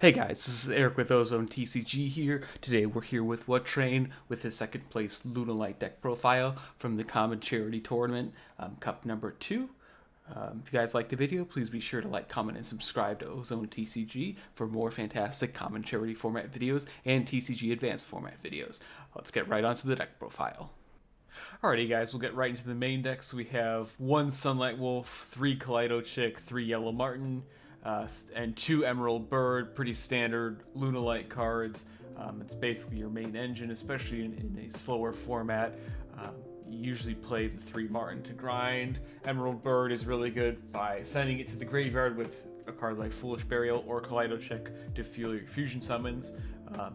Hey guys, this is Eric with OzoneTCG here. Today we're here with Wtrain with his second place Lunalight deck profile from the Common Charity Tournament, Cup number 2. If you guys like the video, please be sure to like, comment, and subscribe to OzoneTCG for more fantastic Common Charity format videos and TCG Advanced format videos. Let's get right onto the deck profile. Alrighty guys, we'll get right into the main deck. So we have 1 Sunlight Wolf, 3 Kaleido Chick, 3 Yellow Martin, and 2 Emerald Bird, pretty standard Lunalight cards. It's basically your main engine, especially in a slower format. You usually play the 3 Martin to grind. Emerald Bird is really good by sending it to the graveyard with a card like Foolish Burial or Kaleido Chick to fuel your fusion summons.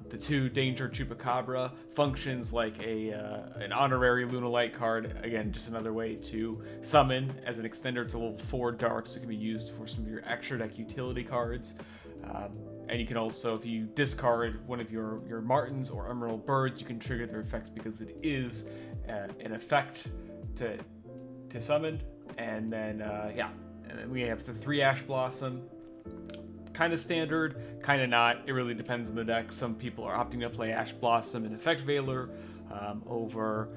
The 2 Danger Chupacabra functions like an honorary Lunalight card. Again, just another way to summon as an extender to level 4 dark, so it can be used for some of your extra deck utility cards. And you can also, if you discard one of your Martins or Emerald Birds, you can trigger their effects because it is an effect to summon. And then, and then we have the 3 Ash Blossom. Kind of standard, kind of not. It really depends on the deck. Some people are opting to play Ash Blossom and Effect Veiler over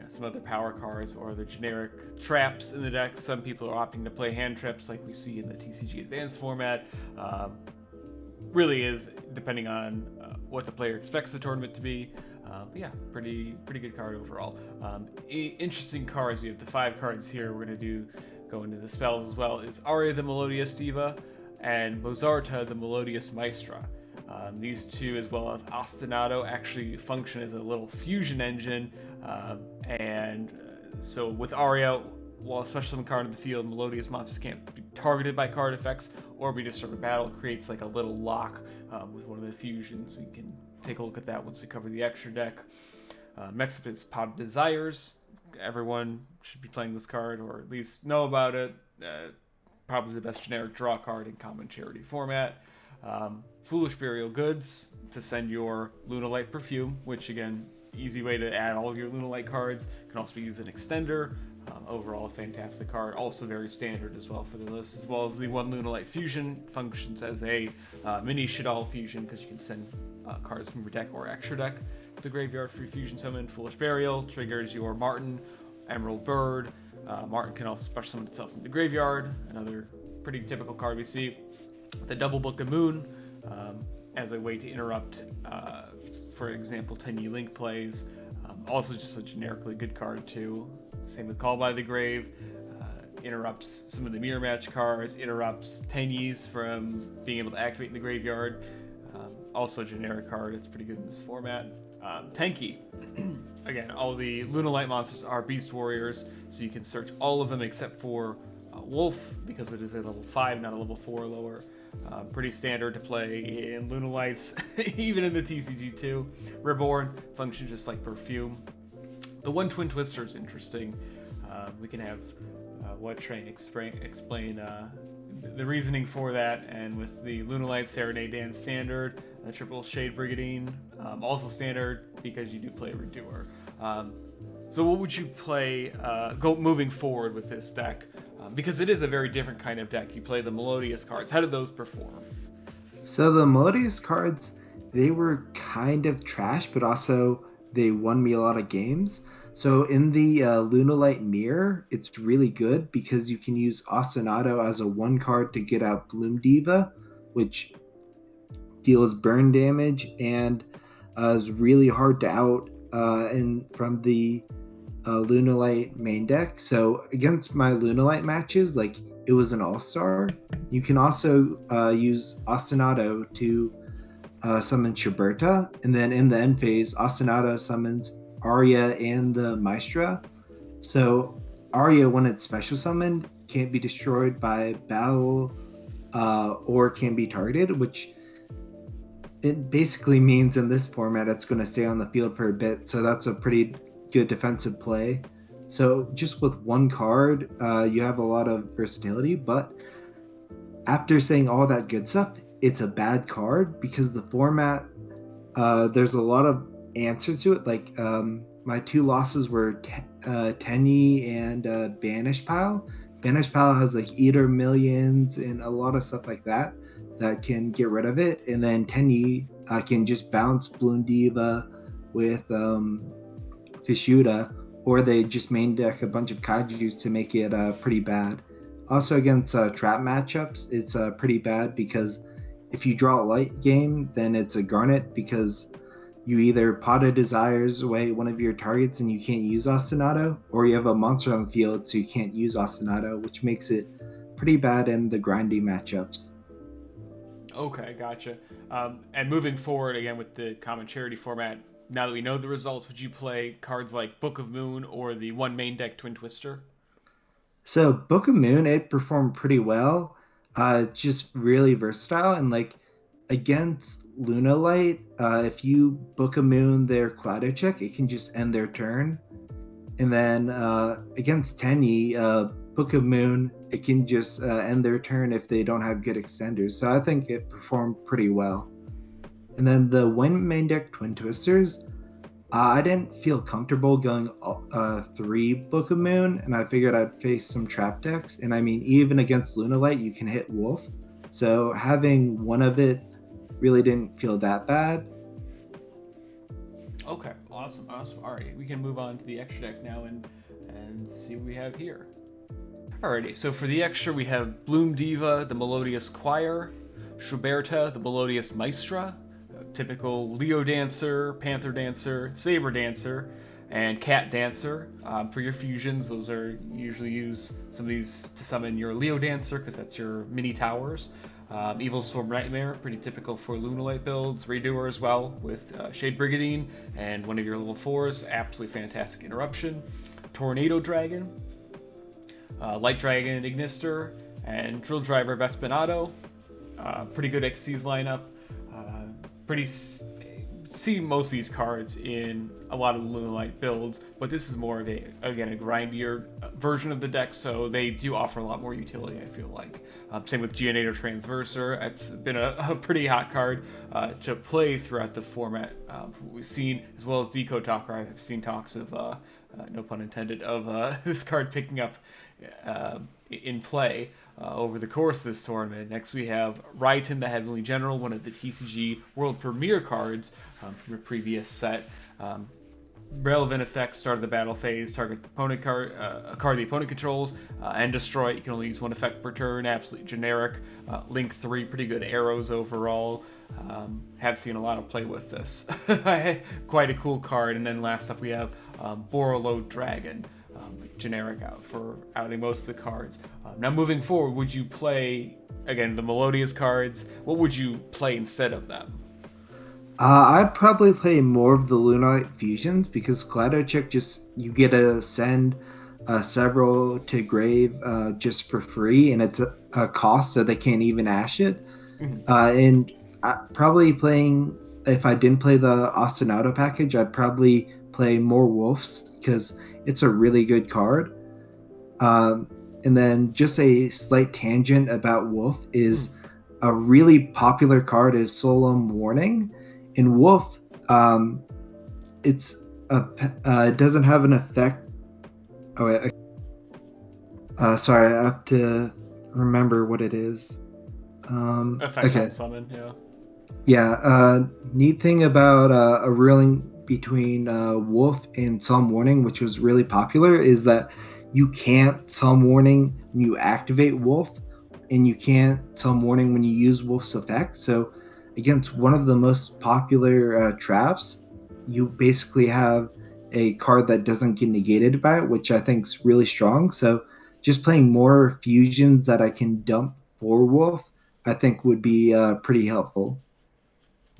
some other power cards or the generic traps in the deck. Some people are opting to play hand traps like we see in the TCG Advanced format. Really is depending on what the player expects the tournament to be. But yeah, pretty good card overall. Interesting cards. We have the 5 cards here. We're going to go into the spells as well. Is Aria the Melodious Diva and Mozarta the Melodious Maestra. These 2, as well as Ostinato, actually function as a little fusion engine. So with Aria, while a special summon card in the field, melodious monsters can't be targeted by card effects or be disturbed in battle. It creates like a little lock with one of the fusions. We can take a look at that once we cover the extra deck. Next up is Pot of Desires. Everyone should be playing this card, or at least know about it. Probably the best generic draw card in Common Charity format. Foolish Burial Goods to send your Lunalight Perfume, which again, easy way to add all of your Lunalight cards. Can also be used as an extender. Overall, a fantastic card. Also very standard as well for the list, as well as the 1 Lunalight Fusion functions as a mini Shadal Fusion because you can send cards from your deck or extra deck to the graveyard for your fusion summon. Foolish Burial triggers your Martin, Emerald Bird. Martin can also special summon itself from the graveyard. Another pretty typical card we see. The Double Book of Moon as a way to interrupt, for example, Tiny Link plays. Also just a generically good card too. Same with Call by the Grave. Interrupts some of the mirror match cards. Interrupts Tinies from being able to activate in the graveyard. Also a generic card. It's pretty good in this format. Tenki. Again, all the Lunalight monsters are Beast Warriors, so you can search all of them except for Wolf, because it is a level 5, not a level 4 or lower. Pretty standard to play in Lunalights, even in the TCG2. Reborn functions just like Perfume. The 1 Twin Twister is interesting. We can have Wtrain explain the reasoning for that, and with the Lunalight Serenade Dance standard, the triple Shade Brigandine, also standard because you do play Redoer. So what would you play moving forward with this deck? Because it is a very different kind of deck. You play the Melodious cards. How did those perform? So the Melodious cards, they were kind of trash, but also they won me a lot of games. So in the Lunalight Mirror, it's really good because you can use Ostinato as a 1 card to get out Bloom Diva, which deals burn damage and is really hard to out from the Lunalight main deck. So against my Lunalight matches, like, it was an all-star. You can also use Ostinato to summon Shiberta, and then in the end phase, Ostinato summons Arya and the Maestra. So Arya, when it's special summoned, can't be destroyed by battle or can be targeted, which it basically means in this format it's going to stay on the field for a bit. So that's a pretty good defensive play. So just with 1 card, you have a lot of versatility, but after saying all that good stuff, it's a bad card because the format, there's a lot of answers to it. Like my 2 losses were Tenyi and Banish Pile. Banish Pile has like Eater Millions and a lot of stuff like that. that can get rid of it, and then Tenyi can just bounce Bloom Diva with Fishuda, or they just main deck a bunch of Kaijus to make it pretty bad. Also against trap matchups, it's pretty bad because if you draw a light game, then it's a Garnet because you either Pot of Desires away one of your targets and you can't use Ostinato, or you have a monster on the field so you can't use Ostinato, which makes it pretty bad in the grindy matchups. Okay, gotcha. And moving forward again with the common charity format, now that we know the results, would you play cards like Book of Moon or the one main deck Twin Twister? So Book of Moon, it performed pretty well. Just really versatile, and like against Lunalight, if you Book of Moon their Clado check, it can just end their turn. And then against Tenyi, Book of Moon, it can just end their turn if they don't have good extenders. So I think it performed pretty well. And then the one main deck Twin Twisters, I didn't feel comfortable going 3 Book of Moon, and I figured I'd face some trap decks. And I mean, even against Lunalight, you can hit Wolf. So having one of it really didn't feel that bad. Okay, awesome. All right, we can move on to the extra deck now and see what we have here. Alrighty, so for the extra, we have Bloom Diva, the Melodious Choir, Schuberta, the Melodious Maestra, typical Leo Dancer, Panther Dancer, Saber Dancer, and Cat Dancer. For your fusions, those are usually use some of these to summon your Leo Dancer because that's your mini towers. Evil Storm Nightmare, pretty typical for Lunalight builds. Redoer as well with Shade Brigadine and one of your level 4s. Absolutely fantastic interruption. Tornado Dragon, Light Dragon Ignister, and Drill Driver Vespinato. Pretty good Xyz lineup. See most of these cards in a lot of the Lunalight builds, but this is more of a grindier version of the deck, so they do offer a lot more utility, I feel like. Same with Geonator Transverser. It's been a pretty hot card to play throughout the format. What we've seen, as well as Deco Talker, I've seen talks of, no pun intended, of this card picking up in play over the course of this tournament. Next we have Wtrain, the Heavenly General, one of the TCG World Premiere cards from a previous set. Relevant effect, start of the battle phase, target opponent card, a card the opponent controls, and destroy it. You can only use one effect per turn, absolutely generic. Link 3, pretty good arrows overall. Have seen a lot of play with this. Quite a cool card. And then last up we have Borolo Dragon. Generic out for outing most of the cards. Now moving forward, would you play, again, the Melodious cards? What would you play instead of them? I'd probably play more of the Lunalight fusions because Clado Check you get to send several to grave just for free, and it's a cost, so they can't even ash it. Mm-hmm. And probably playing, if I didn't play the Ostinato package, I'd probably play more Wolves because it's a really good card. And then just a slight tangent about Wolf is a really popular card is Solemn Warning. In Wolf, it doesn't have an effect. Oh wait, sorry, I have to remember what it is. Effect on summon, yeah. Yeah, neat thing about a ruling between Wolf and Solemn Warning, which was really popular, is that you can't Solemn Warning when you activate Wolf, and you can't Solemn Warning when you use Wolf's effect. So against one of the most popular traps, you basically have a card that doesn't get negated by it, which I think is really strong. So just playing more fusions that I can dump for Wolf, I think would be pretty helpful.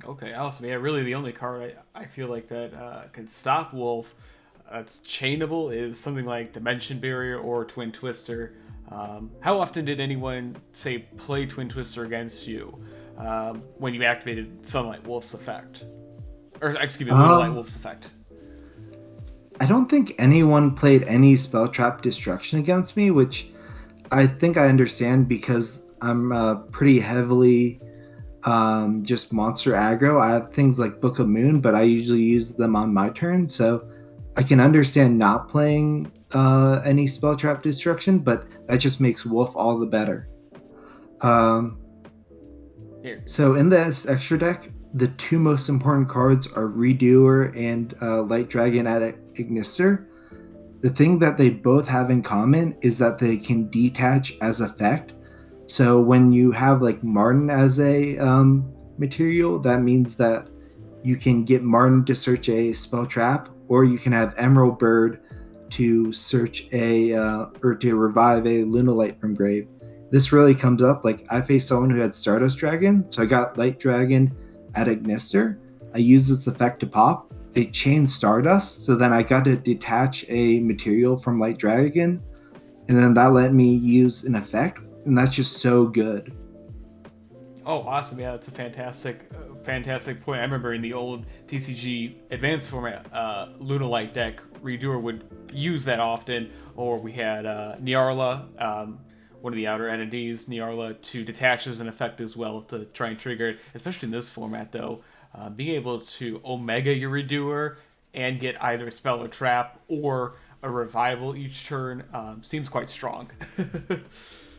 Okay, awesome. Yeah, really the only card I feel like that can stop Wolf that's chainable is something like Dimension Barrier or Twin Twister. How often did anyone, say, play Twin Twister against you when you activated Sunlight Wolf's effect? Or, excuse me, Lunalight Wolf's effect? I don't think anyone played any Spell Trap Destruction against me, which I think I understand because I'm pretty heavily just monster aggro. I have things like Book of Moon, but I usually use them on my turn, so I can understand not playing any Spell Trap Destruction, but that just makes Wolf all the better. Here. So in this extra deck, the two most important cards are Redoer and Light Dragon at Ignister. The thing that they both have in common is that they can detach as effect. So when you have like Martin as a material, that means that you can get Martin to search a spell trap, or you can have Emerald Bird to search a or to revive a Lunalight from grave. This really comes up. Like I faced someone who had Stardust Dragon, so I got Light Dragon at Ignister. I used its effect to pop. They chained Stardust, so then I got to detach a material from Light Dragon, and then that let me use an effect, and that's just so good. Oh, awesome! Yeah, that's a fantastic point. I remember in the old TCG advanced format, Lunalight deck, Redoer would use that often, or we had Nyarla, one of the outer entities, Nyarla, to detach as an effect as well to try and trigger it. Especially in this format, though, being able to Omega your Redoer and get either a spell or trap or a revival each turn seems quite strong.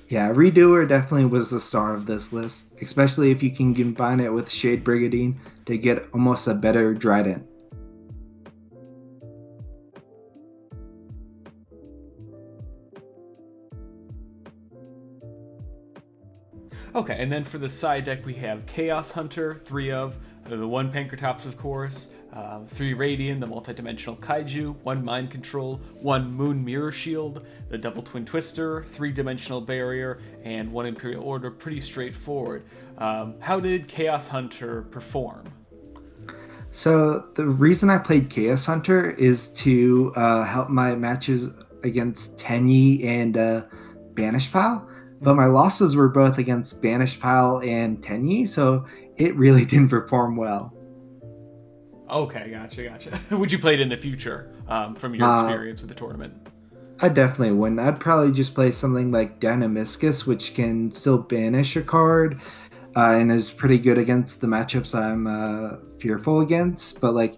Yeah, Redoer definitely was the star of this list, especially if you can combine it with Shade Brigandine to get almost a better Dryden. Okay, and then for the side deck, we have Chaos Hunter, 3 of, the 1 Pankratops, of course, 3 Radiant, the multidimensional Kaiju, 1 Mind Control, 1 Moon Mirror Shield, the Double Twin Twister, 3-dimensional Barrier, and 1 Imperial Order. Pretty straightforward. How did Chaos Hunter perform? So the reason I played Chaos Hunter is to help my matches against Tenyi and Banish Pile, but my losses were both against Banish Pile and Tenyi, so it really didn't perform well. Okay, gotcha. Would you play it in the future from your experience with the tournament? I definitely wouldn't. I'd probably just play something like Dynamiscus, which can still banish a card and is pretty good against the matchups I'm fearful against. But like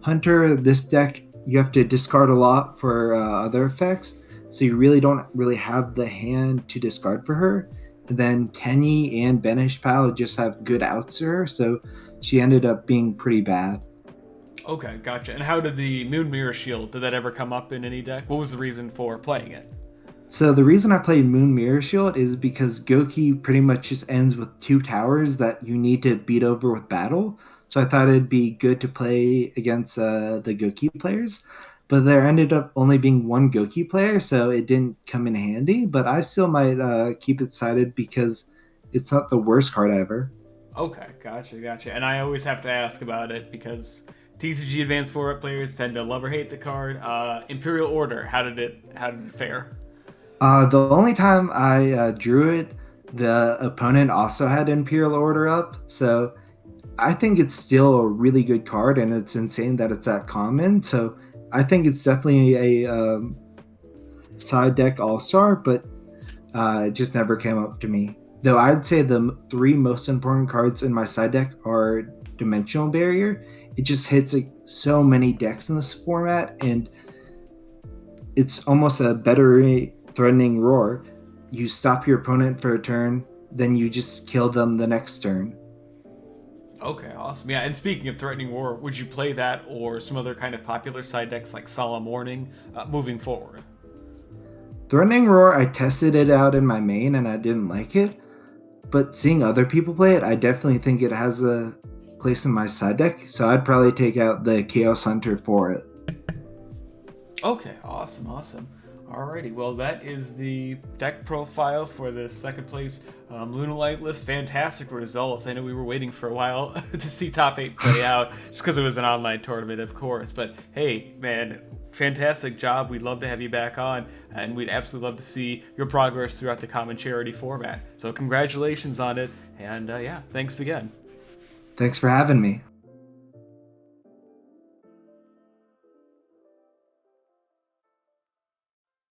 Hunter, this deck, you have to discard a lot for other effects, so you really don't really have the hand to discard for her. And then Tenyi and Banish Pal just have good outs to her, so she ended up being pretty bad. Okay, gotcha. And how did the Moon Mirror Shield, did that ever come up in any deck? What was the reason for playing it? So the reason I played Moon Mirror Shield is because Goki pretty much just ends with 2 towers that you need to beat over with battle. So I thought it'd be good to play against the Goki players. But there ended up only being 1 Goki player, so it didn't come in handy. But I still might keep it cited because it's not the worst card ever. Okay, gotcha. And I always have to ask about it because TCG Advanced Format players tend to love or hate the card. Imperial Order, how did it fare? The only time I drew it, the opponent also had Imperial Order up, so I think it's still a really good card, and it's insane that it's at common. So I think it's definitely a side deck all star, but it just never came up to me. Though I'd say the 3 most important cards in my side deck are Dimensional Barrier. It just hits like, so many decks in this format, and it's almost a better threatening roar. You stop your opponent for a turn, then you just kill them the next turn. Okay, awesome. Yeah, and speaking of Threatening War, would you play that or some other kind of popular side decks like Solemn Warning moving forward? Threatening Roar, I tested it out in my main and I didn't like it, but seeing other people play it, I definitely think it has a place in my side deck, so I'd probably take out the Chaos Hunter for it. Okay, awesome. Alrighty, well, that is the deck profile for the second place Lunalight list. Fantastic results. I know we were waiting for a while to see top 8 play out, just because it was an online tournament, of course. But hey, man, fantastic job. We'd love to have you back on, and we'd absolutely love to see your progress throughout the common charity format. So congratulations on it, and yeah, thanks again. Thanks for having me.